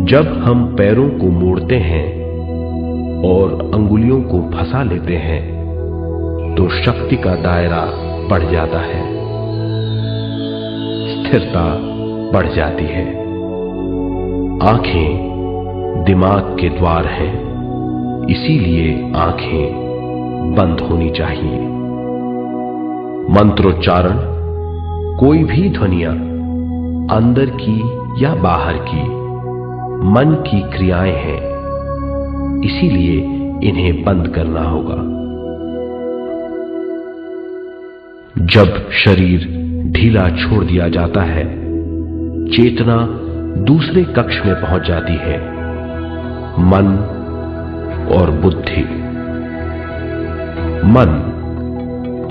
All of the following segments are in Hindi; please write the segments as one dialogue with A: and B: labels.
A: जब हम पैरों को मोड़ते हैं और अंगुलियों को फंसा लेते हैं तो शक्ति का दायरा बढ़ जाता है, स्थिरता बढ़ जाती है। आंखें दिमाग के द्वार हैं, इसीलिए आंखें बंद होनी चाहिए। मंत्रोच्चारण, कोई भी ध्वनियां अंदर की या बाहर की मन की क्रियाएं हैं, इसीलिए इन्हें बंद करना होगा। जब शरीर ढीला छोड़ दिया जाता है, चेतना दूसरे कक्ष में पहुंच जाती है, मन और बुद्धि। मन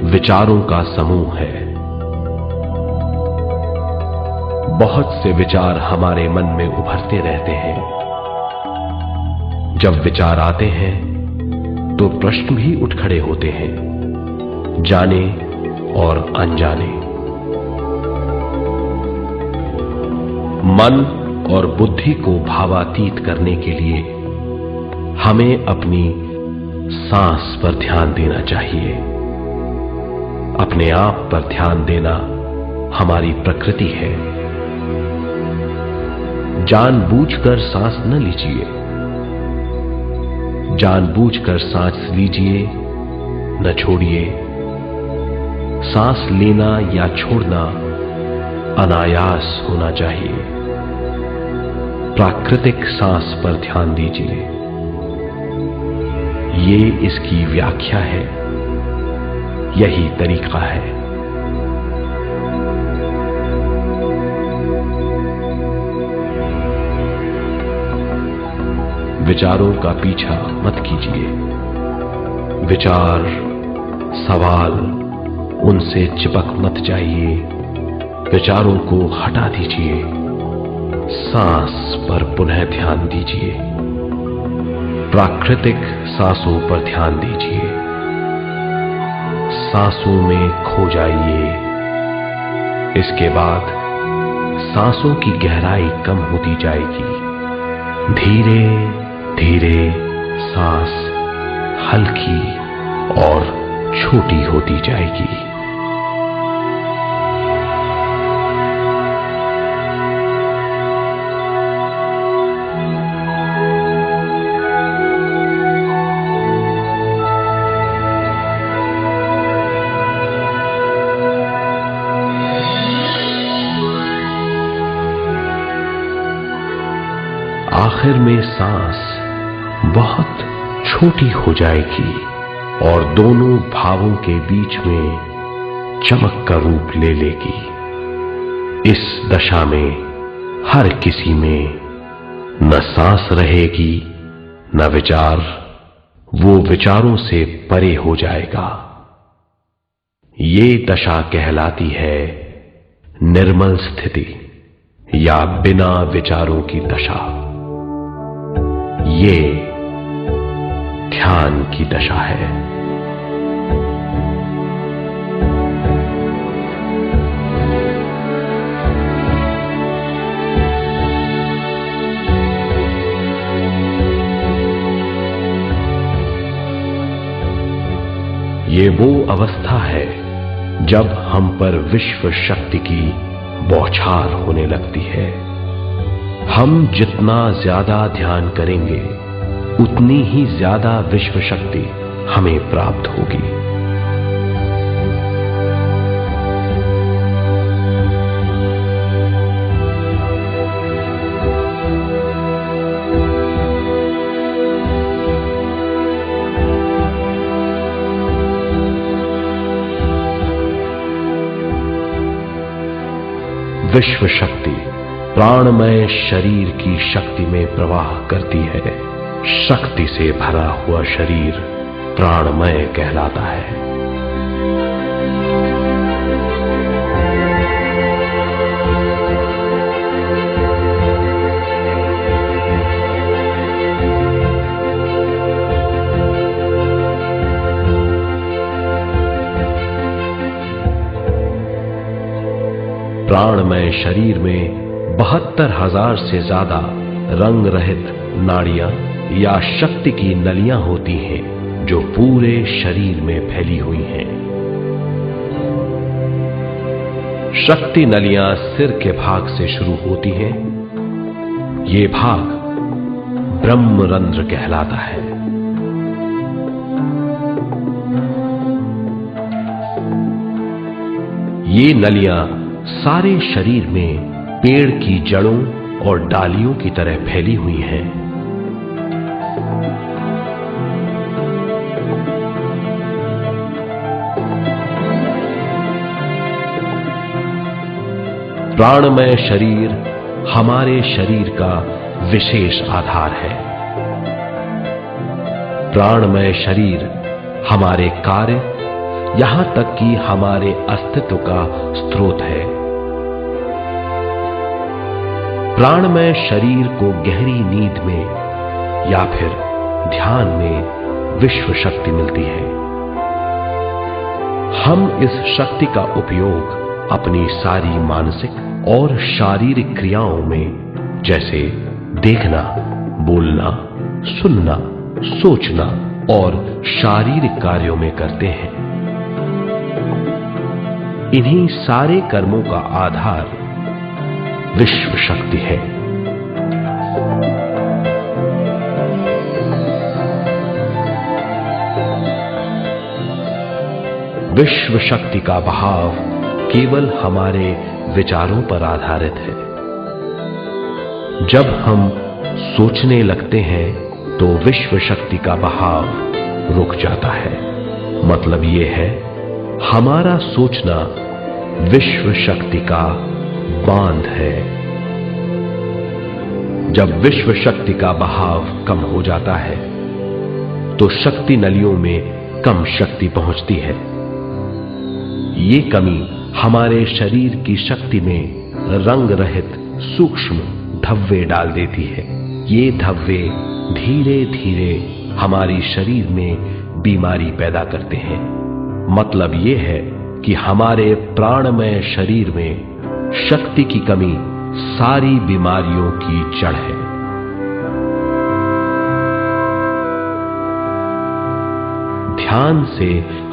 A: विचारों का समूह है। बहुत से विचार हमारे मन में उभरते रहते हैं। जब विचार आते हैं तो प्रश्न भी उठ खड़े होते हैं, जाने और अनजाने। मन और बुद्धि को भावातीत करने के लिए हमें अपनी सांस पर ध्यान देना चाहिए। अपने आप पर ध्यान देना हमारी प्रकृति है। जानबूझकर सांस न लीजिए, जानबूझकर सांस लीजिए, न छोड़िए। सांस लेना या छोड़ना अनायास होना चाहिए। प्राकृतिक सांस पर ध्यान दीजिए। ये इसकी व्याख्या है, यही तरीका है। विचारों का पीछा मत कीजिए। विचार, सवाल, उनसे चिपक मत जाइए। विचारों को हटा दीजिए। सांस पर पुनः ध्यान दीजिए। प्राकृतिक सांसों पर ध्यान दीजिए। सांसों में खो जाइए। इसके बाद सांसों की गहराई कम होती जाएगी। धीरे धीरे सांस हल्की और छोटी होती जाएगी। आखिर में सांस बहुत छोटी हो जाएगी और दोनों भावों के बीच में चमक का रूप ले लेगी। इस दशा में हर किसी में न सांस रहेगी न विचार, वो विचारों से परे हो जाएगा। ये दशा कहलाती है निर्मल स्थिति या बिना विचारों की दशा। ये ध्यान की दशा है। ये वो अवस्था है जब हम पर विश्व शक्ति की बौछार होने लगती है। हम जितना ज्यादा ध्यान करेंगे उतनी ही ज्यादा विश्व शक्ति हमें प्राप्त होगी। विश्व शक्ति प्राणमय शरीर की शक्ति में प्रवाह करती है। शक्ति से भरा हुआ शरीर प्राणमय कहलाता है। प्राणमय शरीर में 72,000 से ज्यादा रंग रहित नाड़ियां या शक्ति की नलियां होती हैं जो पूरे शरीर में फैली हुई हैं। शक्ति नलियां सिर के भाग से शुरू होती हैं। ये भाग ब्रह्मरंध्र कहलाता है। ये नलियां सारे शरीर में पेड़ की जड़ों और डालियों की तरह फैली हुई हैं। प्राणमय शरीर हमारे शरीर का विशेष आधार है। प्राणमय शरीर हमारे कार्य, यहां तक कि हमारे अस्तित्व का स्रोत है। प्राणमय शरीर को गहरी नींद में या फिर ध्यान में विश्व शक्ति मिलती है। हम इस शक्ति का उपयोग अपनी सारी मानसिक और शारीरिक क्रियाओं में, जैसे देखना, बोलना, सुनना, सोचना और शारीरिक कार्यों में करते हैं। इन्हीं सारे कर्मों का आधार विश्व शक्ति है। विश्व शक्ति का बहाव केवल हमारे विचारों पर आधारित है। जब हम सोचने लगते हैं तो विश्व शक्ति का बहाव रुक जाता है। मतलब यह है, हमारा सोचना विश्व शक्ति का बांध है। जब विश्व शक्ति का बहाव कम हो जाता है तो शक्ति नलियों में कम शक्ति पहुंचती है। ये कमी हमारे शरीर की शक्ति में रंग रहित सूक्ष्म धब्बे डाल देती है। ये धब्बे धीरे धीरे हमारी शरीर में बीमारी पैदा करते हैं। मतलब ये है कि हमारे प्राणमय शरीर में शक्ति की कमी सारी बीमारियों की जड़ है। ध्यान से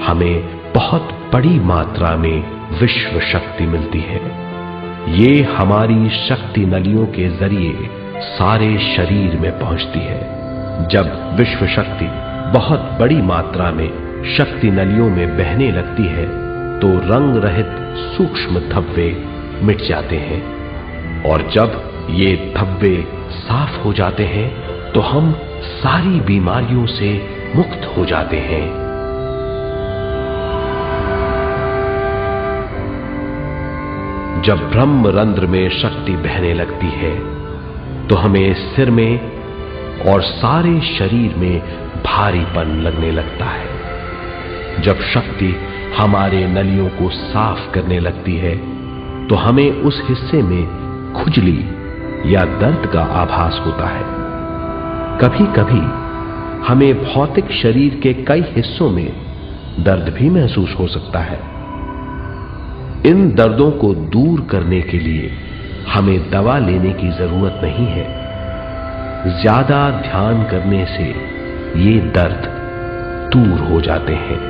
A: हमें बहुत बड़ी मात्रा में विश्व शक्ति मिलती है। ये हमारी शक्ति नलियों के जरिए सारे शरीर में पहुंचती है। जब विश्व शक्ति बहुत बड़ी मात्रा में शक्ति नलियों में बहने लगती है तो रंग रहित सूक्ष्म धब्बे मिट जाते हैं, और जब ये धब्बे साफ हो जाते हैं तो हम सारी बीमारियों से मुक्त हो जाते हैं। जब ब्रह्मरंध्र में शक्ति बहने लगती है तो हमें सिर में और सारे शरीर में भारीपन लगने लगता है। जब शक्ति हमारे नलियों को साफ करने लगती है तो हमें उस हिस्से में खुजली या दर्द का आभास होता है। कभी कभी हमें भौतिक शरीर के कई हिस्सों में दर्द भी महसूस हो सकता है। इन दर्दों को दूर करने के लिए हमें दवा लेने की जरूरत नहीं है। ज्यादा ध्यान करने से ये दर्द दूर हो जाते हैं।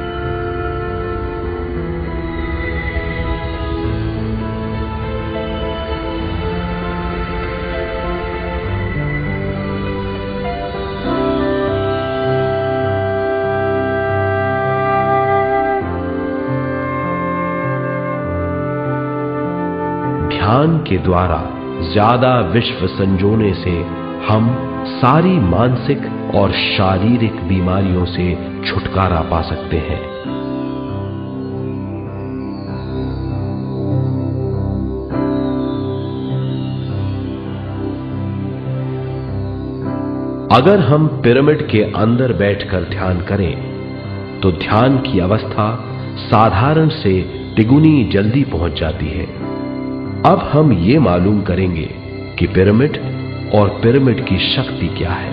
A: ध्यान के द्वारा ज्यादा विश्व संजोने से हम सारी मानसिक और शारीरिक बीमारियों से छुटकारा पा सकते हैं। अगर हम पिरामिड के अंदर बैठकर ध्यान करें तो ध्यान की अवस्था साधारण से तिगुनी जल्दी पहुंच जाती है। अब हम ये मालूम करेंगे कि पिरामिड और पिरामिड की शक्ति क्या है।